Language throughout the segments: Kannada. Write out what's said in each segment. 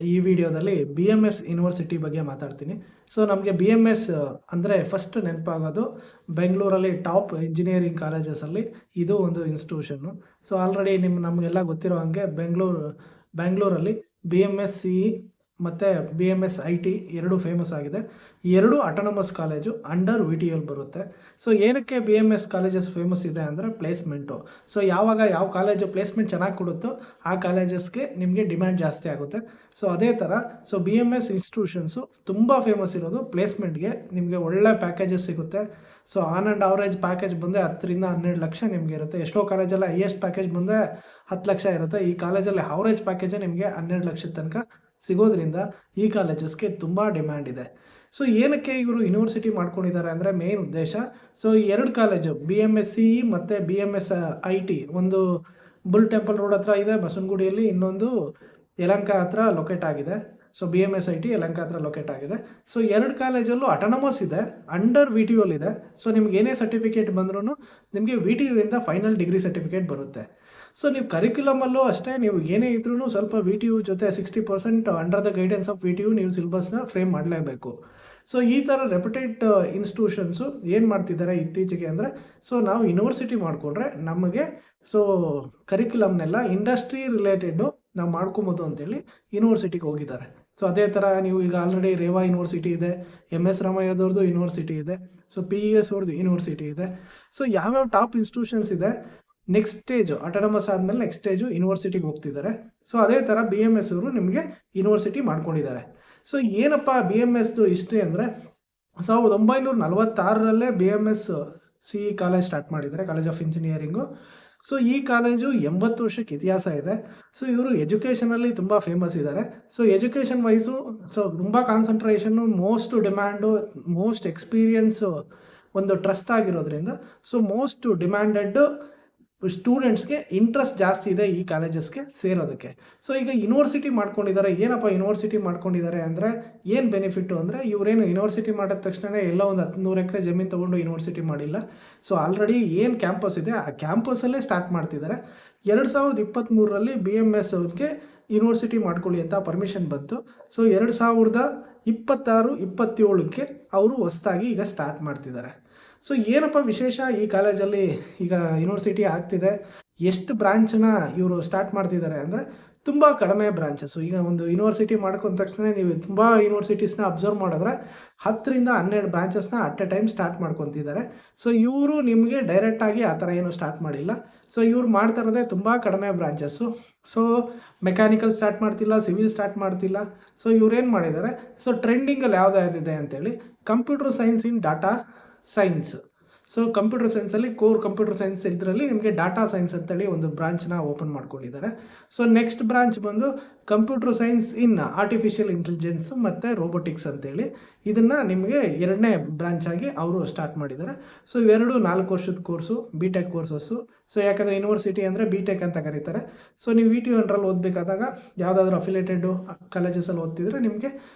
ಈ ವಿಡಿಯೋದಲ್ಲಿ BMS ಯೂನಿವರ್ಸಿಟಿ ಬಗ್ಗೆ ಮಾತಾಡ್ತೀನಿ. ಸೊ ನಮಗೆ BMS ಅಂದರೆ ಫಸ್ಟ್ ನೆನಪಾಗೋದು ಬೆಂಗಳೂರಲ್ಲಿ ಟಾಪ್ ಇಂಜಿನಿಯರಿಂಗ್ ಕಾಲೇಜಸಲ್ಲಿ ಇದು ಒಂದು ಇನ್ಸ್ಟಿಟ್ಯೂಷನ್ನು. ಸೊ ಆಲ್ರೆಡಿ ನಮಗೆಲ್ಲ ಗೊತ್ತಿರೋ ಹಾಗೆ ಬೆಂಗಳೂರಲ್ಲಿ BMS CE ಮತ್ತು BMS IT ಎರಡು ಫೇಮಸ್ ಆಗಿದೆ. ಈ ಎರಡು ಆಟೋನಮಸ್ ಕಾಲೇಜು ಅಂಡರ್ VTL ಬರುತ್ತೆ. ಸೊ ಏನಕ್ಕೆ BMS ಕಾಲೇಜಸ್ ಫೇಮಸ್ ಇದೆ ಅಂದರೆ ಪ್ಲೇಸ್ಮೆಂಟು. ಸೊ ಯಾವಾಗ ಯಾವ ಕಾಲೇಜು ಪ್ಲೇಸ್ಮೆಂಟ್ ಚೆನ್ನಾಗಿ ಕೊಡುತ್ತೋ ಆ ಕಾಲೇಜಸ್ಗೆ ನಿಮಗೆ ಡಿಮ್ಯಾಂಡ್ ಜಾಸ್ತಿ ಆಗುತ್ತೆ. ಸೊ ಅದೇ ಥರ BMS ಇನ್ಸ್ಟಿಟ್ಯೂಷನ್ಸು ತುಂಬ ಫೇಮಸ್ ಇರೋದು ಪ್ಲೇಸ್ಮೆಂಟ್ಗೆ. ನಿಮಗೆ ಒಳ್ಳೆ ಪ್ಯಾಕೇಜಸ್ ಸಿಗುತ್ತೆ. So on and average package ಬಂದರೆ 10 ರಿಂದ 12 ಲಕ್ಷ ನಿಮಗೆ ಇರುತ್ತೆ. ಎಷ್ಟೋ ಕಾಲೇಜಲ್ಲಿ ಹೈಯೆಸ್ಟ್ ಪ್ಯಾಕೇಜ್ ಬಂದರೆ 10 ಲಕ್ಷ ಇರುತ್ತೆ. ಈ ಕಾಲೇಜಲ್ಲಿ ಅವರೇಜ್ ಪ್ಯಾಕೇಜೇ ನಿಮಗೆ 12 ಲಕ್ಷದ ತನಕ ಸಿಗೋದ್ರಿಂದ ಈ ಕಾಲೇಜಸ್ಗೆ ತುಂಬ ಡಿಮ್ಯಾಂಡ್ ಇದೆ. ಸೊ ಏನಕ್ಕೆ ಇವರು ಯೂನಿವರ್ಸಿಟಿ ಮಾಡ್ಕೊಂಡಿದ್ದಾರೆ ಅಂದರೆ ಮೇನ್ ಉದ್ದೇಶ, ಸೊ ಈ ಎರಡು ಕಾಲೇಜು BMS CE ಮತ್ತು BMS IT ಒಂದು ಬುಲ್ ಟೆಂಪಲ್ ರೋಡ್ ಹತ್ರ ಇದೆ ಬಸವನಗುಡಿಯಲ್ಲಿ, ಇನ್ನೊಂದು ಯಲಹಂಕ ಹತ್ರ ಲೊಕೇಟ್ ಆಗಿದೆ. ಸೊ BMS IT ಯಲಹಂಕ ಹತ್ರ ಲೊಕೇಟ್ ಆಗಿದೆ. ಸೊ ಎರಡು ಕಾಲೇಜಲ್ಲೂ ಆಟೋನಮಸ್ ಇದೆ, ಅಂಡರ್ VTL ಇದೆ. ಸೊ ನಿಮ್ಗೆ ಏನೇ ಸರ್ಟಿಫಿಕೇಟ್ ಬಂದ್ರೂ ನಿಮಗೆ VTU ಇಂದ ಫೈನಲ್ ಡಿಗ್ರಿ ಸರ್ಟಿಫಿಕೇಟ್ ಬರುತ್ತೆ. ಸೊ ನೀವು ಕರಿಕ್ಯುಲಮಲ್ಲೂ ಅಷ್ಟೇ, ನೀವು ಏನೇ ಇದ್ರೂ ಸ್ವಲ್ಪ VTU ಜೊತೆ 60% under the guidance of VTU ನೀವು ಸಿಲೆಬಸ್ನ ಫ್ರೇಮ್ ಮಾಡಲೇಬೇಕು. ಸೊ ಈ ಥರ ರೆಪ್ಯೂಟೆಡ್ ಇನ್ಸ್ಟಿಟ್ಯೂಷನ್ಸು ಏನು ಮಾಡ್ತಿದ್ದಾರೆ ಇತ್ತೀಚೆಗೆ ಅಂದರೆ, ಸೊ ನಾವು ಯೂನಿವರ್ಸಿಟಿ ಮಾಡಿಕೊಂಡ್ರೆ ನಮಗೆ ಸೊ ಕರಿಕ್ಯುಲಮ್ನೆಲ್ಲ ಇಂಡಸ್ಟ್ರಿ ರಿಲೇಟೆಡ್ಡು ನಾವು ಮಾಡ್ಕೊಬೋದು ಅಂತೇಳಿ ಯೂನಿವರ್ಸಿಟಿಗೆ ಹೋಗಿದ್ದಾರೆ. ಸೊ ಅದೇ ಥರ ನೀವು ಈಗ ಆಲ್ರೆಡಿ ರೇವಾ ಯೂನಿವರ್ಸಿಟಿ ಇದೆ, MS ರಾಮಯ್ಯದವ್ರದ್ದು ಯೂನಿವರ್ಸಿಟಿ ಇದೆ, ಸೊ PES ಅವ್ರದ್ದು ಯೂನಿವರ್ಸಿಟಿ ಇದೆ. ಸೊ ಯಾವ್ಯಾವ ಟಾಪ್ ಇನ್ಸ್ಟಿಟ್ಯೂಷನ್ಸ್ ಇದೆ, ನೆಕ್ಸ್ಟ್ ಸ್ಟೇಜು ಆಟೋನಮಸ್ ಆದಮೇಲೆ ನೆಕ್ಸ್ಟ್ ಸ್ಟೇಜು ಯೂನಿವರ್ಸಿಟಿಗೆ ಹೋಗ್ತಿದ್ದಾರೆ. ಸೊ ಅದೇ ಥರ BMS ಅವರು ನಿಮಗೆ ಯೂನಿವರ್ಸಿಟಿ ಮಾಡ್ಕೊಂಡಿದ್ದಾರೆ. ಸೊ ಏನಪ್ಪ BMSದು ಹಿಸ್ಟ್ರಿ ಅಂದರೆ, 1946ರಲ್ಲೇ BMS CE ಕಾಲೇಜ್ ಸ್ಟಾರ್ಟ್ ಮಾಡಿದ್ದಾರೆ, ಕಾಲೇಜ್ ಆಫ್ ಇಂಜಿನಿಯರಿಂಗು. ಸೊ ಈ ಕಾಲೇಜು 80 ವರ್ಷಕ್ಕೆ ಇತಿಹಾಸ ಇದೆ. ಸೊ ಇವರು ಎಜುಕೇಷನಲ್ಲಿ ತುಂಬ ಫೇಮಸ್ ಇದ್ದಾರೆ. ಸೊ ಎಜುಕೇಷನ್ ವೈಸು ಸೊ ತುಂಬ concentration, most demand, most experience ಒಂದು ಟ್ರಸ್ಟ್ ಆಗಿರೋದ್ರಿಂದ ಸೊ ಮೋಸ್ಟ್ ಡಿಮ್ಯಾಂಡೆಡ್ ಸ್ಟೂಡೆಂಟ್ಸ್ಗೆ ಇಂಟ್ರೆಸ್ಟ್ ಜಾಸ್ತಿ ಇದೆ ಈ ಕಾಲೇಜಸ್ಗೆ ಸೇರೋದಕ್ಕೆ. ಸೊ ಈಗ ಯೂನಿವರ್ಸಿಟಿ ಮಾಡ್ಕೊಂಡಿದ್ದಾರೆ. ಏನಪ್ಪ ಯೂನಿವರ್ಸಿಟಿ ಮಾಡ್ಕೊಂಡಿದ್ದಾರೆ ಅಂದರೆ ಏನು ಬೆನಿಫಿಟ್ಟು ಅಂದರೆ, ಇವರೇನು ಯೂನಿವರ್ಸಿಟಿ ಮಾಡಿದ ತಕ್ಷಣ ಎಲ್ಲ ಒಂದು 100 ಎಕರೆ ಜಮೀನು ತೊಗೊಂಡು ಯೂನಿವರ್ಸಿಟಿ ಮಾಡಿಲ್ಲ. ಸೊ ಆಲ್ರೆಡಿ ಏನು ಕ್ಯಾಂಪಸ್ ಇದೆ ಆ ಕ್ಯಾಂಪಸಲ್ಲೇ ಸ್ಟಾರ್ಟ್ ಮಾಡ್ತಿದ್ದಾರೆ. 2023ರಲ್ಲಿ BMS ಅವ್ರಿಗೆ ಯೂನಿವರ್ಸಿಟಿ ಮಾಡ್ಕೊಳ್ಳಿ ಅಂತ ಪರ್ಮಿಷನ್ ಬಂತು. ಸೊ 2026-27ಕ್ಕೆ ಅವರು ಹೊಸದಾಗಿ ಈಗ ಸ್ಟಾರ್ಟ್ ಮಾಡ್ತಿದ್ದಾರೆ. ಸೊ ಏನಪ್ಪ ವಿಶೇಷ ಈ ಕಾಲೇಜಲ್ಲಿ ಈಗ ಯೂನಿವರ್ಸಿಟಿ ಆಗ್ತಿದೆ, ಎಷ್ಟು ಬ್ರಾಂಚನ್ನ ಇವರು ಸ್ಟಾರ್ಟ್ ಮಾಡ್ತಿದ್ದಾರೆ ಅಂದರೆ ತುಂಬ ಕಡಿಮೆ ಬ್ರಾಂಚಸ್ಸು. ಈಗ ಒಂದು ಯೂನಿವರ್ಸಿಟಿ ಮಾಡ್ಕೊಂಡ ತಕ್ಷಣ ನೀವು ತುಂಬ ಯೂನಿವರ್ಸಿಟೀಸ್ನ ಅಬ್ಸರ್ವ್ ಮಾಡಿದ್ರೆ 10 ರಿಂದ 12 ಬ್ರಾಂಚಸ್ನ ಅಟ್ ಎ ಟೈಮ್ ಸ್ಟಾರ್ಟ್ ಮಾಡ್ಕೊತಿದ್ದಾರೆ. ಸೊ ಇವರು ನಿಮಗೆ ಡೈರೆಕ್ಟಾಗಿ ಆ ಥರ ಏನು ಸ್ಟಾರ್ಟ್ ಮಾಡಿಲ್ಲ. ಸೊ ಇವ್ರು ಮಾಡ್ತಾ ಇರೋದೇ ತುಂಬ ಕಡಿಮೆ ಬ್ರಾಂಚಸ್ಸು. ಸೊ ಮೆಕ್ಯಾನಿಕಲ್ ಸ್ಟಾರ್ಟ್ ಮಾಡ್ತಿಲ್ಲ, ಸಿವಿಲ್ ಸ್ಟಾರ್ಟ್ ಮಾಡ್ತಿಲ್ಲ. ಸೊ ಇವ್ರೇನು ಮಾಡಿದ್ದಾರೆ, ಸೊ ಟ್ರೆಂಡಿಂಗಲ್ಲಿ ಯಾವುದಿದೆ ಅಂತೇಳಿ computer science in data science. So computer ಸೈನ್ಸಲ್ಲಿ ಕೋರ್ ಕಂಪ್ಯೂಟರ್ ಸೈನ್ಸ್ ಇದರಲ್ಲಿ ನಿಮಗೆ ಡಾಟಾ ಸೈನ್ಸ್ ಅಂತೇಳಿ ಒಂದು ಬ್ರಾಂಚ್ನ ಓಪನ್ ಮಾಡ್ಕೊಂಡಿದ್ದಾರೆ. ಸೊ ನೆಕ್ಸ್ಟ್ ಬ್ರಾಂಚ್ ಬಂದು computer science in artificial intelligence ಮತ್ತು ರೋಬೋಟಿಕ್ಸ್ ಅಂತೇಳಿ ಇದನ್ನು ನಿಮಗೆ 2ನೇ ಬ್ರಾಂಚ್ ಆಗಿ ಅವರು ಸ್ಟಾರ್ಟ್ ಮಾಡಿದ್ದಾರೆ. ಸೊ ಇವೆರಡು 4 ವರ್ಷದ ಕೋರ್ಸು, BTech ಕೋರ್ಸಸ್ಸು. ಸೊ ಯಾಕಂದರೆ ಯೂನಿವರ್ಸಿಟಿ ಅಂದರೆ BTech ಅಂತ ಕರೀತಾರೆ. ಸೊ ನೀವು VTU ಅಂಡ್ರಲ್ಲಿ ಓದಬೇಕಾದಾಗ ಯಾವುದಾದ್ರೂ ಅಫಿಲೇಟೆಡು ಕಾಲೇಜಸಲ್ಲಿ ಓದ್ತಿದ್ರೆ ನಿಮಗೆ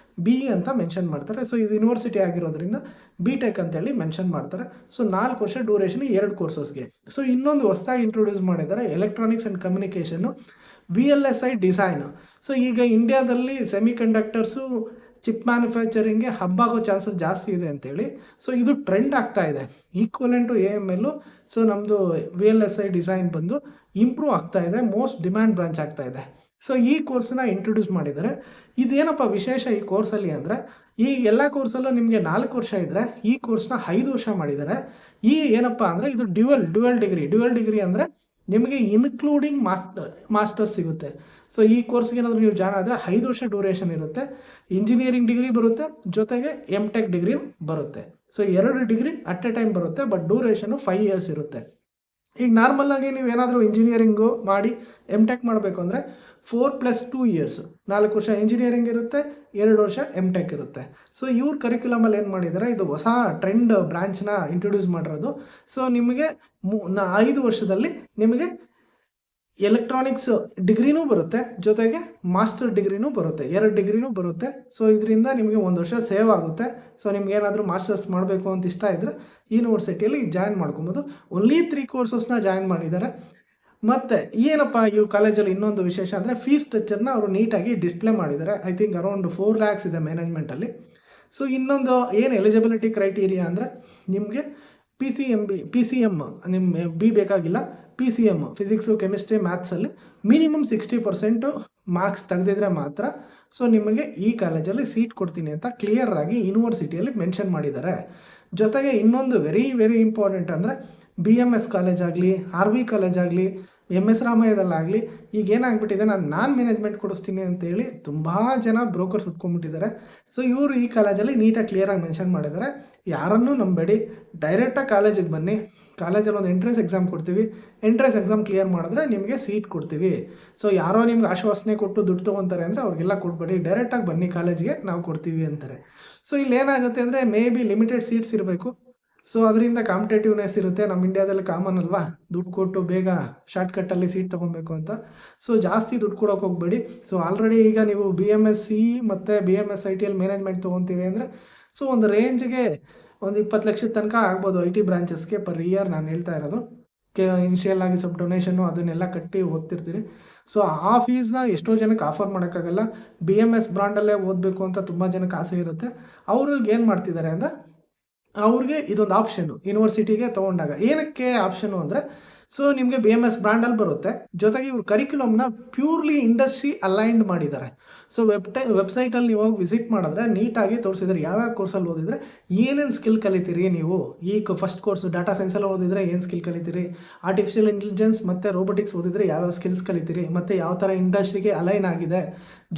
BE ಅಂತ ಮೆನ್ಷನ್ ಮಾಡ್ತಾರೆ. ಸೊ ಇದು ಯೂನಿವರ್ಸಿಟಿ ಆಗಿರೋದ್ರಿಂದ BTech ಅಂತೇಳಿ ಮೆನ್ಷನ್ ಮಾಡ್ತಾರೆ. ಸೊ 4 ವರ್ಷ ಡ್ಯೂರೇಷನ್ 2 ಕೋರ್ಸಸ್ಗೆ. ಸೊ ಇನ್ನೊಂದು ಹೊಸದಾಗಿ ಇಂಟ್ರೊಡ್ಯೂಸ್ ಮಾಡಿದ್ದಾರೆ, electronics and communication, VLSI design. So ಈಗ ಇಂಡಿಯಾದಲ್ಲಿ ಸೆಮಿಕಂಡಕ್ಟರ್ಸು ಚಿಪ್ ಮ್ಯಾನುಫ್ಯಾಕ್ಚರಿಂಗ್ಗೆ ಹಬ್ಬಾಗೋ ಚಾನ್ಸಸ್ ಜಾಸ್ತಿ ಇದೆ ಅಂತೇಳಿ ಸೊ ಇದು ಟ್ರೆಂಡ್ ಆಗ್ತಾ ಇದೆ. Equivalent to AML. ಸೊ ನಮ್ಮದು VLSI ಡಿಸೈನ್ ಬಂದು ಇಂಪ್ರೂವ್ ಆಗ್ತಾ ಇದೆ, ಮೋಸ್ಟ್ ಡಿಮ್ಯಾಂಡ್ ಬ್ರಾಂಚ್ ಆಗ್ತಾ ಇದೆ. ಸೊ ಈ ಕೋರ್ಸನ್ನ ಇಂಟ್ರೊಡ್ಯೂಸ್ ಮಾಡಿದ್ದಾರೆ. ಇದೇನಪ್ಪ ವಿಶೇಷ ಈ ಕೋರ್ಸಲ್ಲಿ ಅಂದರೆ, ಈ ಎಲ್ಲ ಕೋರ್ಸಲ್ಲೂ ನಿಮಗೆ 4 ವರ್ಷ ಇದ್ದರೆ ಈ ಕೋರ್ಸ್ನ 5 ವರ್ಷ ಮಾಡಿದ್ದಾರೆ. ಈ ಏನಪ್ಪ ಅಂದರೆ ಇದು ಡ್ಯುಯಲ್ ಡಿಗ್ರಿ ಅಂದರೆ ನಿಮಗೆ ಇನ್ಕ್ಲೂಡಿಂಗ್ ಮಾಸ್ಟರ್ಸ್ ಸಿಗುತ್ತೆ. ಸೊ ಈ ಕೋರ್ಸ್ಗೆ ಏನಾದರೂ ನೀವು ಜಾಯ್ನ್ ಆದರೆ 5 ವರ್ಷ ಡ್ಯೂರೇಷನ್ ಇರುತ್ತೆ, ಇಂಜಿನಿಯರಿಂಗ್ ಡಿಗ್ರಿ ಬರುತ್ತೆ, ಜೊತೆಗೆ MTech ಡಿಗ್ರಿ ಬರುತ್ತೆ. So 2 degree at a time ಬರುತ್ತೆ, ಬಟ್ ಡ್ಯೂರೇಷನು 5 ಇಯರ್ಸ್ ಇರುತ್ತೆ. ಈಗ ನಾರ್ಮಲ್ಲಾಗಿ ನೀವು ಏನಾದರೂ ಇಂಜಿನಿಯರಿಂಗು ಮಾಡಿ MTech ಮಾಡಬೇಕು ಅಂದರೆ 4+2 ಇಯರ್ಸ್, 4 ವರ್ಷ ಇಂಜಿನಿಯರಿಂಗ್ ಇರುತ್ತೆ, 2 ವರ್ಷ MTech ಇರುತ್ತೆ. ಸೊ ಇವ್ರ ಕರಿಕ್ಯುಲಮಲ್ಲಿ ಏನು ಮಾಡಿದ್ದಾರೆ, ಇದು ಹೊಸ ಟ್ರೆಂಡ್ ಬ್ರಾಂಚ್ನ ಇಂಟ್ರೊಡ್ಯೂಸ್ ಮಾಡಿರೋದು. ಸೊ ನಿಮಗೆ 5 ವರ್ಷದಲ್ಲಿ ನಿಮಗೆ ಎಲೆಕ್ಟ್ರಾನಿಕ್ಸ್ ಡಿಗ್ರಿನೂ ಬರುತ್ತೆ, ಜೊತೆಗೆ ಮಾಸ್ಟರ್ ಡಿಗ್ರಿನೂ ಬರುತ್ತೆ, 2 ಡಿಗ್ರಿನೂ ಬರುತ್ತೆ. ಸೊ ಇದರಿಂದ ನಿಮಗೆ 1 ವರ್ಷ ಸೇವ್ ಆಗುತ್ತೆ. ಸೊ ನಿಮ್ಗೆ ಏನಾದರೂ ಮಾಸ್ಟರ್ಸ್ ಮಾಡಬೇಕು ಅಂತ ಇಷ್ಟ ಇದ್ದರೆ ಯೂನಿವರ್ಸಿಟಿಯಲ್ಲಿ ಜಾಯ್ನ್ ಮಾಡ್ಕೊಬೋದು. ಓನ್ಲಿ 3 ಕೋರ್ಸಸ್ನ ಜಾಯ್ನ್ ಮಾಡಿದ್ದಾರೆ. ಮತ್ತು ಏನಪ್ಪ ಇವು ಕಾಲೇಜಲ್ಲಿ ಇನ್ನೊಂದು ವಿಶೇಷ ಅಂದರೆ ಫೀಸ್ ಸ್ಟ್ರಕ್ಚರ್ನ ಅವರು ನೀಟಾಗಿ ಡಿಸ್ಪ್ಲೇ ಮಾಡಿದ್ದಾರೆ. ಐ ಥಿಂಕ್ ಅರೌಂಡ್ 4 lakhs ಇದೆ ಮ್ಯಾನೇಜ್ಮೆಂಟಲ್ಲಿ. ಸೊ ಇನ್ನೊಂದು ಏನು ಎಲಿಜಿಬಿಲಿಟಿ ಕ್ರೈಟೀರಿಯಾ ಅಂದರೆ ನಿಮಗೆ ಪಿ ಸಿ ಎಮ್ ನಿಮ್ಮ ಬಿ ಬೇಕಾಗಿಲ್ಲ. P C M physics chemistry ಮ್ಯಾಥ್ಸಲ್ಲಿ ಮಿನಿಮಮ್ 60% ಮಾರ್ಕ್ಸ್ ತೆಗೆದಿದ್ರೆ ಮಾತ್ರ ಸೊ ನಿಮಗೆ ಈ ಕಾಲೇಜಲ್ಲಿ ಸೀಟ್ ಕೊಡ್ತೀನಿ ಅಂತ ಕ್ಲಿಯರ್ ಆಗಿ ಯೂನಿವರ್ಸಿಟಿಯಲ್ಲಿ ಮೆನ್ಷನ್ ಮಾಡಿದ್ದಾರೆ. ಜೊತೆಗೆ ಇನ್ನೊಂದು ವೆರಿ ವೆರಿ ಇಂಪಾರ್ಟೆಂಟ್ ಅಂದರೆ BMS ಕಾಲೇಜ್ ಆಗಲಿ, RV ಕಾಲೇಜ್ ಆಗಲಿ, MS ರಾಮಯ್ಯದಲ್ಲಾಗಲಿ ಈಗ ಏನಾಗ್ಬಿಟ್ಟಿದೆ, ನಾನು ಮ್ಯಾನೇಜ್ಮೆಂಟ್ ಕೊಡಿಸ್ತೀನಿ ಅಂತೇಳಿ ತುಂಬ ಜನ ಬ್ರೋಕರ್ಸ್ ಉಟ್ಕೊಂಡ್ಬಿಟ್ಟಿದ್ದಾರೆ. ಸೊ ಇವರು ಈ ಕಾಲೇಜಲ್ಲಿ ನೀಟಾಗಿ ಕ್ಲಿಯರಾಗಿ ಮೆನ್ಷನ್ ಮಾಡಿದ್ದಾರೆ, ಯಾರನ್ನೂ ನಂಬೇಡಿ, ಡೈರೆಕ್ಟಾಗಿ ಕಾಲೇಜಿಗೆ ಬನ್ನಿ, ಕಾಲೇಜಲ್ಲಿ ಒಂದು ಎಂಟ್ರೆನ್ಸ್ ಎಕ್ಸಾಮ್ ಕೊಡ್ತೀವಿ, ಎಂಟ್ರೆನ್ಸ್ ಎಕ್ಸಾಮ್ ಕ್ಲಿಯರ್ ಮಾಡಿದ್ರೆ ನಿಮಗೆ ಸೀಟ್ ಕೊಡ್ತೀವಿ. ಸೊ ಯಾರೋ ನಿಮ್ಗೆ ಆಶ್ವಾಸನೆ ಕೊಟ್ಟು ದುಡ್ಡು ತೊಗೊತಾರೆ ಅಂದರೆ ಅವ್ರಿಗೆಲ್ಲ ಕೊಡ್ಬೇಡಿ, ಡೈರೆಕ್ಟಾಗಿ ಬನ್ನಿ ಕಾಲೇಜಿಗೆ, ನಾವು ಕೊಡ್ತೀವಿ ಅಂತಾರೆ. ಸೊ ಇಲ್ಲಿ ಏನಾಗುತ್ತೆ ಅಂದರೆ ಮೇ ಬಿ ಲಿಮಿಟೆಡ್ ಸೀಟ್ಸ್ ಇರಬೇಕು. ಸೊ ಅದರಿಂದ ಕಾಂಪಿಟೇಟಿವ್ನೆಸ್ ಇರುತ್ತೆ. ನಮ್ಮ ಇಂಡಿಯಾದಲ್ಲಿ ಕಾಮನ್ ಅಲ್ವಾ, ದುಡ್ಡು ಕೊಟ್ಟು ಬೇಗ ಶಾರ್ಟ್ಕಟ್ಟಲ್ಲಿ ಸೀಟ್ ತೊಗೊಬೇಕು ಅಂತ. ಸೊ ಜಾಸ್ತಿ ದುಡ್ಡು ಕೊಡೋಕೆ ಹೋಗಬೇಡಿ. ಸೊ ಆಲ್ರೆಡಿ ಈಗ ನೀವು BMS ಮತ್ತು BMS ITL ಮ್ಯಾನೇಜ್ಮೆಂಟ್ ತೊಗೊತೀವಿ ಅಂದರೆ ಸೊ ಒಂದು ರೇಂಜ್ಗೆ ಒಂದು 20 ಲಕ್ಷದ ತನಕ ಆಗ್ಬೋದು IT ಬ್ರಾಂಚಸ್ಗೆ ಪರ್ ಇಯರ್. ನಾನು ಹೇಳ್ತಾ ಇರೋದು ಇನಿಷಿಯಲ್ ಆಗಿ ಸ್ವಲ್ಪ ಡೊನೇಷನ್ನು ಅದನ್ನೆಲ್ಲ ಕಟ್ಟಿ ಓದ್ತಿರ್ತೀರಿ. ಸೊ ಆ ಫೀಸ್ನ ಎಷ್ಟೋ ಜನಕ್ಕೆ ಆಫರ್ ಮಾಡೋಕ್ಕಾಗಲ್ಲ. BMS ಬ್ರಾಂಡಲ್ಲೇ ಓದಬೇಕು ಅಂತ ತುಂಬ ಜನಕ್ಕೆ ಆಸೆ ಇರುತ್ತೆ. ಅವ್ರಿಗೆ ಏನು ಮಾಡ್ತಿದ್ದಾರೆ ಅಂದರೆ ಅವ್ರಿಗೆ ಇದೊಂದು ಆಪ್ಷನ್ನು ಯೂನಿವರ್ಸಿಟಿಗೆ ತೊಗೊಂಡಾಗ. ಏನಕ್ಕೆ ಆಪ್ಷನು ಅಂದರೆ ಸೊ ನಿಮಗೆ BMS ಬ್ರ್ಯಾಂಡಲ್ಲಿ ಬರುತ್ತೆ, ಜೊತೆಗೆ ಇವರು ಕರಿಕ್ಯುಲಮ್ನ ಪ್ಯೂರ್ಲಿ ಇಂಡಸ್ಟ್ರಿ ಅಲೈನ್ಡ್ ಮಾಡಿದ್ದಾರೆ. ಸೊ ವೆಬ್ಸೈಟಲ್ಲಿ ನೀವು ಹೋಗಿ ವಿಸಿಟ್ ಮಾಡಿದ್ರೆ ನೀಟಾಗಿ ತೋರಿಸಿದ್ರೆ ಯಾವ್ಯಾವ ಕೋರ್ಸಲ್ಲಿ ಓದಿದರೆ ಏನೇನು ಸ್ಕಿಲ್ ಕಲಿತೀರಿ. ನೀವು ಈಗ ಫಸ್ಟ್ ಕೋರ್ಸು ಡಾಟಾ ಸೈನ್ಸಲ್ಲಿ ಓದಿದರೆ ಏನು ಸ್ಕಿಲ್ ಕಲಿತೀರಿ, ಆರ್ಟಿಫಿಷಿಯಲ್ ಇಂಟೆಲಿಜೆನ್ಸ್ ಮತ್ತು ರೋಬೋಟಿಕ್ಸ್ ಓದಿದರೆ ಯಾವ್ಯಾವ ಸ್ಕಿಲ್ಸ್ ಕಲಿತೀರಿ, ಮತ್ತು ಯಾವ ಥರ ಇಂಡಸ್ಟ್ರಿಗೆ ಅಲೈನ್ ಆಗಿದೆ,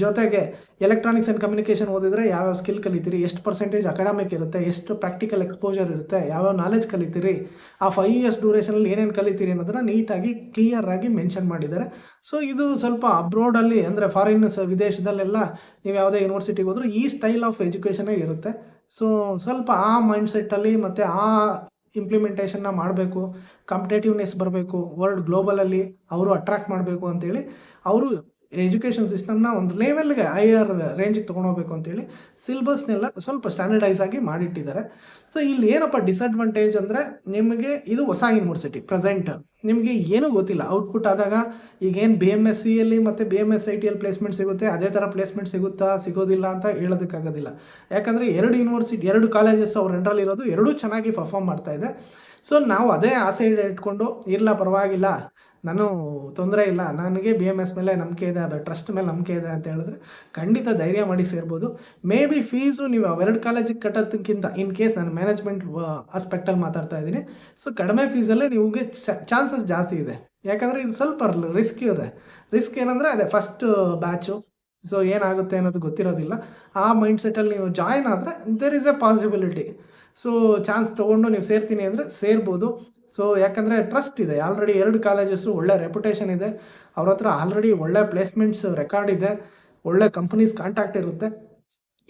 ಜೊತೆಗೆ ಎಲೆಕ್ಟ್ರಾನಿಕ್ಸ್ ಆ್ಯಂಡ್ ಕಮ್ಯುನಿಕೇಷನ್ ಓದಿದರೆ ಯಾವ್ಯಾವ ಸ್ಕಿಲ್ ಕಲಿತೀರಿ, ಎಷ್ಟು ಪರ್ಸೆಂಟೇಜ್ ಅಕಾಡೆಮಿಕ್ ಇರುತ್ತೆ, ಎಷ್ಟು ಪ್ರಾಕ್ಟಿಕಲ್ ಎಕ್ಸ್ಪೋಜರ್ ಇರುತ್ತೆ, ಯಾವ್ಯಾವ ನಾಲೆಜ್ ಕಲಿತೀರಿ, ಆ 5 years ಡ್ಯೂರೇಷನಲ್ಲಿ ಏನೇನು ಕಲಿತೀರಿ ಅನ್ನೋದನ್ನ ನೀಟಾಗಿ ಕ್ಲಿಯರ್ ಆಗಿ ಮೆನ್ಷನ್ ಮಾಡಿದ್ದಾರೆ. ಸೊ ಇದು ಸ್ವಲ್ಪ ಅಬ್ರೋಡಲ್ಲಿ ಅಂದರೆ ಫಾರಿನ್ ವಿದೇಶದಲ್ಲೆಲ್ಲ ನೀವು ಯಾವುದೇ ಯೂನಿವರ್ಸಿಟಿಗೆ ಹೋದರೂ ಈ ಸ್ಟೈಲ್ ಆಫ್ ಎಜುಕೇಷನೇ ಇರುತ್ತೆ. ಸೊ ಸ್ವಲ್ಪ ಆ ಮೈಂಡ್ಸೆಟ್ಟಲ್ಲಿ ಮತ್ತು ಆ ಇಂಪ್ಲಿಮೆಂಟೇಷನ್ನ ಮಾಡಬೇಕು, ಕಾಂಪಿಟೇಟಿವ್ನೆಸ್ ಬರಬೇಕು, ವರ್ಲ್ಡ್ ಗ್ಲೋಬಲಲ್ಲಿ ಅವರು ಅಟ್ರಾಕ್ಟ್ ಮಾಡಬೇಕು ಅಂತೇಳಿ ಅವರು ಎಜುಕೇಷನ್ ಸಿಸ್ಟಮ್ನ ಒಂದು ಲೆವೆಲ್ಗೆ ಹೈಯರ್ ರೇಂಜಿಗೆ ತೊಗೊಂಡೋಗ್ಬೇಕು ಅಂತೇಳಿ ಸಿಲೆಬಸ್ನೆಲ್ಲ ಸ್ವಲ್ಪ ಸ್ಟ್ಯಾಂಡರ್ಡೈಸ್ ಆಗಿ ಮಾಡಿಟ್ಟಿದ್ದಾರೆ. ಸೊ ಇಲ್ಲಿ ಏನಪ್ಪ ಡಿಸಡ್ವಾಂಟೇಜ್ ಅಂದರೆ ನಿಮಗೆ ಇದು ಹೊಸ ಯೂನಿವರ್ಸಿಟಿ, ಪ್ರೆಸೆಂಟ್ ನಿಮಗೆ ಏನೂ ಗೊತ್ತಿಲ್ಲ. ಔಟ್ಪುಟ್ ಆದಾಗ ಈಗೇನು BMSCಯಲ್ಲಿ ಮತ್ತು BMS ITL ಪ್ಲೇಸ್ಮೆಂಟ್ ಸಿಗುತ್ತೆ, ಅದೇ ಥರ ಪ್ಲೇಸ್ಮೆಂಟ್ ಸಿಗುತ್ತಾ ಸಿಗೋದಿಲ್ಲ ಅಂತ ಹೇಳೋದಕ್ಕಾಗೋದಿಲ್ಲ. ಯಾಕಂದರೆ 2 ಯೂನಿವರ್ಸಿಟಿ 2 ಕಾಲೇಜಸ್ ಅವ್ರ ಅಂಡರಲ್ಲಿರೋದು, ಎರಡೂ ಚೆನ್ನಾಗಿ ಪರ್ಫಾರ್ಮ್ ಮಾಡ್ತಾಯಿದೆ. ಸೊ ನಾವು ಅದೇ ಆಸೆ ಇಟ್ಕೊಂಡು ಇಲ್ಲ ಪರವಾಗಿಲ್ಲ, ನಾನು ತೊಂದರೆ ಇಲ್ಲ, ನನಗೆ BMS ಮೇಲೆ ನಂಬಿಕೆ ಇದೆ, ಅದು ಟ್ರಸ್ಟ್ ಮೇಲೆ ನಂಬಿಕೆ ಇದೆ ಅಂತ ಹೇಳಿದ್ರೆ ಖಂಡಿತ ಧೈರ್ಯ ಮಾಡಿ ಸೇರ್ಬೋದು. ಮೇ ಬಿ ಫೀಸು ನೀವು ಅವೆರಡು ಕಾಲೇಜಿಗೆ ಕಟ್ಟೋದಕ್ಕಿಂತ ಇನ್ ಕೇಸ್ ನಾನು ಮ್ಯಾನೇಜ್ಮೆಂಟ್ ಆಸ್ಪೆಕ್ಟಲ್ಲಿ ಮಾತಾಡ್ತಾ ಇದ್ದೀನಿ. ಸೊ ಕಡಿಮೆ ಫೀಸಲ್ಲೇ ನಿಮಗೆ ಚಾನ್ಸಸ್ ಜಾಸ್ತಿ ಇದೆ. ಯಾಕಂದರೆ ಇದು ಸ್ವಲ್ಪ ರಿಸ್ಕ್ ಇದೆ. ರಿಸ್ಕ್ ಏನಂದರೆ ಅದೇ ಫಸ್ಟ್ ಬ್ಯಾಚು, ಸೊ ಏನಾಗುತ್ತೆ ಅನ್ನೋದು ಗೊತ್ತಿರೋದಿಲ್ಲ. ಆ ಮೈಂಡ್ಸೆಟ್ಟಲ್ಲಿ ನೀವು ಜಾಯ್ನ್ ಆದರೆ there is a possibility. So chance ತೊಗೊಂಡು ನೀವು ಸೇರ್ತೀನಿ ಅಂದರೆ ಸೇರ್ಬೋದು. ಸೊ ಯಾಕಂದರೆ ಟ್ರಸ್ಟ್ ಇದೆ, ಆಲ್ರೆಡಿ 2 ಕಾಲೇಜಸ್ಸು ಒಳ್ಳೆ ರೆಪ್ಯುಟೇಷನ್ ಇದೆ, ಅವ್ರ ಹತ್ರ ಆಲ್ರೆಡಿ ಒಳ್ಳೆ ಪ್ಲೇಸ್ಮೆಂಟ್ಸ್ ರೆಕಾರ್ಡ್ ಇದೆ, ಒಳ್ಳೆ ಕಂಪ್ನೀಸ್ ಕಾಂಟ್ಯಾಕ್ಟ್ ಇರುತ್ತೆ.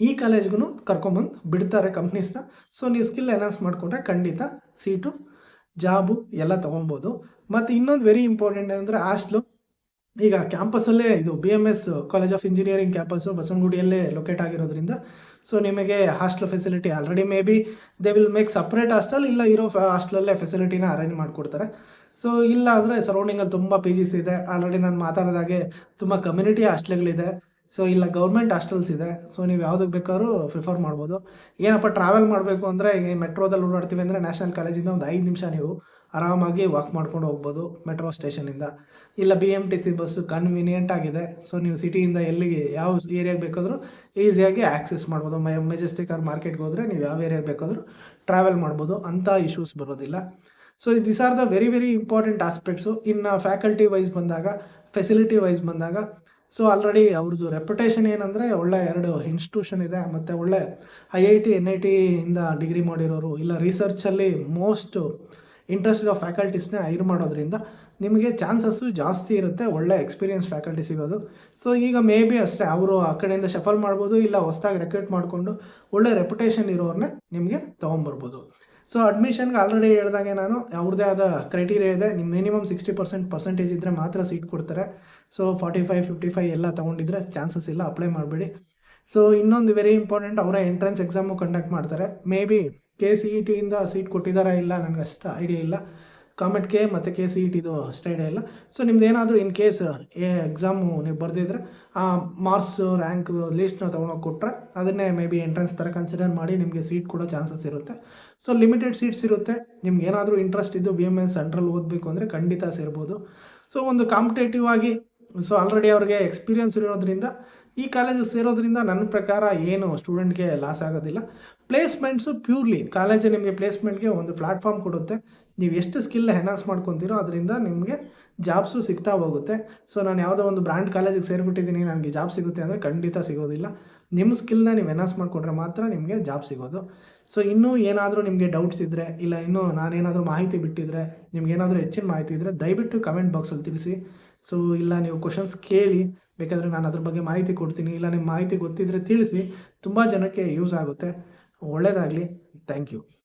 ಈ ಕಾಲೇಜ್ಗೂ ಕರ್ಕೊಂಬಂದು ಬಿಡ್ತಾರೆ ಕಂಪ್ನೀಸ್ನ. ಸೊ ನೀವು ಸ್ಕಿಲ್ ಎನ್ಹಾನ್ಸ್ ಮಾಡಿಕೊಂಡ್ರೆ ಖಂಡಿತ ಸೀಟು, ಜಾಬು ಎಲ್ಲ ತೊಗೊಬೋದು. ಮತ್ತು ಇನ್ನೊಂದು ವೆರಿ ಇಂಪಾರ್ಟೆಂಟ್ ಅಂದರೆ ಹಾಸ್ಟ್ಲು. ಈಗ ಕ್ಯಾಂಪಸಲ್ಲೇ ಇದು BMS college of engineering campus ಬಸವನಗುಡಿಯಲ್ಲೇ ಲೊಕೇಟ್ ಆಗಿರೋದ್ರಿಂದ ಸೊ ನಿಮಗೆ hostel facility already may be they will make separate hostel, ಇಲ್ಲ ಇರೋ ಹಾಸ್ಟೆಲಲ್ಲೇ ಫೆಸಿಲಿಟಿನ ಅರೇಂಜ್ ಮಾಡಿಕೊಡ್ತಾರೆ. ಸೊ ಇಲ್ಲ ಅಂದರೆ ಸರೌಂಡಿಂಗಲ್ಲಿ ತುಂಬ PGs ಇದೆ. ಆಲ್ರೆಡಿ ನಾನು ಮಾತಾಡಿದಾಗೆ ತುಂಬ ಕಮ್ಯುನಿಟಿ ಹಾಸ್ಟೆಲ್ಗಳಿದೆ. ಸೊ ಇಲ್ಲ ಗೌರ್ಮೆಂಟ್ ಹಾಸ್ಟೆಲ್ಸ್ ಇದೆ. ಸೊ ನೀವು ಯಾವುದಕ್ಕೆ ಬೇಕಾದ್ರೂ ಪ್ರಿಫರ್ ಮಾಡ್ಬೋದು. ಏನಪ್ಪ ಟ್ರಾವೆಲ್ ಮಾಡಬೇಕು ಅಂದರೆ ಈಗ ಮೆಟ್ರೋದಲ್ಲಿ ಓಡಾಡ್ತೀವಿ ಅಂದರೆ ನ್ಯಾಷನಲ್ ಕಾಲೇಜಿಂದ ಒಂದು 5 ನಿಮಿಷ ನೀವು ಆರಾಮಾಗಿ ವಾಕ್ ಮಾಡ್ಕೊಂಡು ಹೋಗ್ಬೋದು ಮೆಟ್ರೋ ಸ್ಟೇಷನಿಂದ. ಇಲ್ಲ BMTC ಬಸ್ಸು ಕನ್ವೀನಿಯೆಂಟ್ ಆಗಿದೆ. ಸೊ ನೀವು ಸಿಟಿಯಿಂದ ಎಲ್ಲಿಗೆ ಯಾವ ಏರಿಯಾಗೆ ಬೇಕಾದರೂ ಈಸಿಯಾಗಿ ಆ್ಯಕ್ಸೆಸ್ ಮಾಡ್ಬೋದು. ಮೆಜೆಸ್ಟಿಕ್ ಆರ್ ಮಾರ್ಕೆಟ್ಗೆ ಹೋದರೆ ನೀವು ಯಾವ ಏರಿಯಾಗೆ ಬೇಕಾದರೂ ಟ್ರಾವೆಲ್ ಮಾಡ್ಬೋದು, ಅಂಥ ಇಶ್ಯೂಸ್ ಬರೋದಿಲ್ಲ. So this are the very very important aspects. ಇನ್ನು ಫ್ಯಾಕಲ್ಟಿ ವೈಸ್ ಬಂದಾಗ, ಫೆಸಿಲಿಟಿ ವೈಸ್ ಬಂದಾಗ, ಸೊ ಆಲ್ರೆಡಿ ಅವ್ರದ್ದು ರೆಪ್ಯುಟೇಷನ್ ಏನಂದರೆ ಒಳ್ಳೆ 2 ಇನ್ಸ್ಟಿಟ್ಯೂಷನ್ ಇದೆ, ಮತ್ತು ಒಳ್ಳೆ IIT NIT ಇಂದ ಡಿಗ್ರಿ ಮಾಡಿರೋರು, ಇಲ್ಲ ರಿಸರ್ಚಲ್ಲಿ ಮೋಸ್ಟ್ ಇಂಟ್ರೆಸ್ಟೆಡ್ ಆಫ್ ಫ್ಯಾಕಲ್ಟೀಸ್ನೇ ಹೈರ್ ಮಾಡೋದ್ರಿಂದ ನಿಮಗೆ ಚಾನ್ಸಸ್ಸು ಜಾಸ್ತಿ ಇರುತ್ತೆ ಒಳ್ಳೆ ಎಕ್ಸ್ಪೀರಿಯನ್ಸ್ ಫ್ಯಾಕಲ್ಟಿ ಸಿಗೋದು. ಸೊ ಈಗ ಮೇ ಬಿ ಅಷ್ಟೇ ಅವರು ಆ ಕಡೆಯಿಂದ ಶಫಲ್ ಮಾಡ್ಬೋದು, ಇಲ್ಲ ಹೊಸದಾಗಿ ರೆಕ್ರೂಟ್ ಮಾಡಿಕೊಂಡು ಒಳ್ಳೆ ರೆಪ್ಯುಟೇಷನ್ ಇರೋರನ್ನೇ ನಿಮಗೆ ತೊಗೊಂಬರ್ಬೋದು. ಸೊ ಅಡ್ಮಿಷನ್ಗೆ ಆಲ್ರೆಡಿ ಹೇಳ್ದಾಗೆ ನಾನು ಅವ್ರದ್ದೇ ಆದ ಕ್ರೈಟೀರಿಯಾ ಇದೆ. ನಿಮ್ಮ ಮಿನಿಮಮ್ 60% ಪರ್ಸೆಂಟೇಜ್ ಇದ್ದರೆ ಮಾತ್ರ ಸೀಟ್ ಕೊಡ್ತಾರೆ. ಸೊ 45, 55 ಎಲ್ಲ ತೊಗೊಂಡಿದ್ರೆ ಚಾನ್ಸಸ್ ಇಲ್ಲ, ಅಪ್ಲೈ ಮಾಡಬೇಡಿ. ಸೊ ಇನ್ನೊಂದು ವೆರಿ ಇಂಪಾರ್ಟೆಂಟ್, ಅವರ ಎಂಟ್ರೆನ್ಸ್ ಎಕ್ಸಾಮು ಕಂಡಕ್ಟ್ ಮಾಡ್ತಾರೆ. ಮೇ ಬಿ KCET ಇಂದ ಸೀಟ್ ಕೊಟ್ಟಿದ್ದಾರಾ ಇಲ್ಲ ನನಗೆ ಅಷ್ಟು ಐಡಿಯಾ ಇಲ್ಲ. ಕಾಮೆಟ್ಗೆ ಮತ್ತು ಕೆ ಸಿ ಇ ಟಿದು ಅಷ್ಟೇ ಐಡಿಯಾ ಇಲ್ಲ. ಸೊ ನಿಮ್ದು ಏನಾದರೂ ಇನ್ ಕೇಸ್ ಎಕ್ಸಾಮು ನೀವು ಬರೆದಿದ್ರೆ ಆ ಮಾರ್ಕ್ಸು ರ್ಯಾಂಕ್ ಲೀಸ್ಟ್ನ ತೊಗೊಂಡೋಗಿ ಕೊಟ್ಟರೆ ಅದನ್ನೇ ಮೇ ಬಿ ಎಂಟ್ರೆನ್ಸ್ ಥರ ಕನ್ಸಿಡರ್ ಮಾಡಿ ನಿಮಗೆ ಸೀಟ್ ಕೊಡೋ ಚಾನ್ಸಸ್ ಇರುತ್ತೆ. ಸೊ ಲಿಮಿಟೆಡ್ ಸೀಟ್ಸ್ ಇರುತ್ತೆ. ನಿಮ್ಗೆ ಏನಾದರೂ ಇಂಟ್ರೆಸ್ಟ್ ಇದ್ದು ಬಿ ಎಮ್ ಎಸ್ ಸೆಂಟ್ರಲ್ ಓದಬೇಕು ಅಂದರೆ ಖಂಡಿತ ಸೇರ್ಬೋದು. ಸೊ ಒಂದು ಕಾಂಪಿಟೇಟಿವ್ ಆಗಿ ಸೊ ಆಲ್ರೆಡಿ ಅವ್ರಿಗೆ ಎಕ್ಸ್ಪೀರಿಯನ್ಸ್ ಇರೋದ್ರಿಂದ ಈ ಕಾಲೇಜಿಗೆ ಸೇರೋದ್ರಿಂದ ನನ್ನ ಪ್ರಕಾರ ಏನು ಸ್ಟೂಡೆಂಟ್ಗೆ ಲಾಸ್ ಆಗೋದಿಲ್ಲ. ಪ್ಲೇಸ್ಮೆಂಟ್ಸು ಪ್ಯೂರ್ಲಿ ಕಾಲೇಜು ನಿಮಗೆ ಪ್ಲೇಸ್ಮೆಂಟ್ಗೆ ಒಂದು ಪ್ಲ್ಯಾಟ್ಫಾರ್ಮ್ ಕೊಡುತ್ತೆ. ನೀವು ಎಷ್ಟು ಸ್ಕಿಲ್ ಎನ್ಹಾನ್ಸ್ ಮಾಡ್ಕೊತೀರೋ ಅದರಿಂದ ನಿಮಗೆ ಜಾಬ್ಸು ಸಿಗ್ತಾ ಹೋಗುತ್ತೆ. ಸೊ ನಾನು ಯಾವುದೋ ಒಂದು ಬ್ರ್ಯಾಂಡ್ ಕಾಲೇಜಿಗೆ ಸೇರಿಬಿಟ್ಟಿದ್ದೀನಿ ನನಗೆ ಜಾಬ್ ಸಿಗುತ್ತೆ ಅಂದರೆ ಖಂಡಿತ ಸಿಗೋದಿಲ್ಲ. ನಿಮ್ಮ ಸ್ಕಿಲ್ನ ನೀವು ಎನ್ಹಾನ್ಸ್ ಮಾಡಿಕೊಂಡ್ರೆ ಮಾತ್ರ ನಿಮಗೆ ಜಾಬ್ ಸಿಗೋದು. ಸೊ ಇನ್ನೂ ಏನಾದರೂ ನಿಮಗೆ ಡೌಟ್ಸ್ ಇದ್ದರೆ ಇಲ್ಲ ಇನ್ನೂ ನಾನೇನಾದರೂ ಮಾಹಿತಿ ಬಿಟ್ಟಿದ್ರೆ ನಿಮ್ಗೇನಾದರೂ ಹೆಚ್ಚಿನ ಮಾಹಿತಿ ಇದ್ದರೆ ದಯವಿಟ್ಟು ಕಮೆಂಟ್ ಬಾಕ್ಸಲ್ಲಿ ತಿಳಿಸಿ. ಸೊ ಇಲ್ಲ ನೀವು ಕ್ವಶನ್ಸ್ ಕೇಳಿ, ಬೇಕಾದರೆ ನಾನು ಅದ್ರ ಬಗ್ಗೆ ಮಾಹಿತಿ ಕೊಡ್ತೀನಿ. ಇಲ್ಲ ನಿಮ್ಮ ಮಾಹಿತಿ ಗೊತ್ತಿದ್ದರೆ ತಿಳಿಸಿ, ತುಂಬ ಜನಕ್ಕೆ ಯೂಸ್ ಆಗುತ್ತೆ. ಒಳ್ಳೆಯದಾಗಲಿ. Thank you.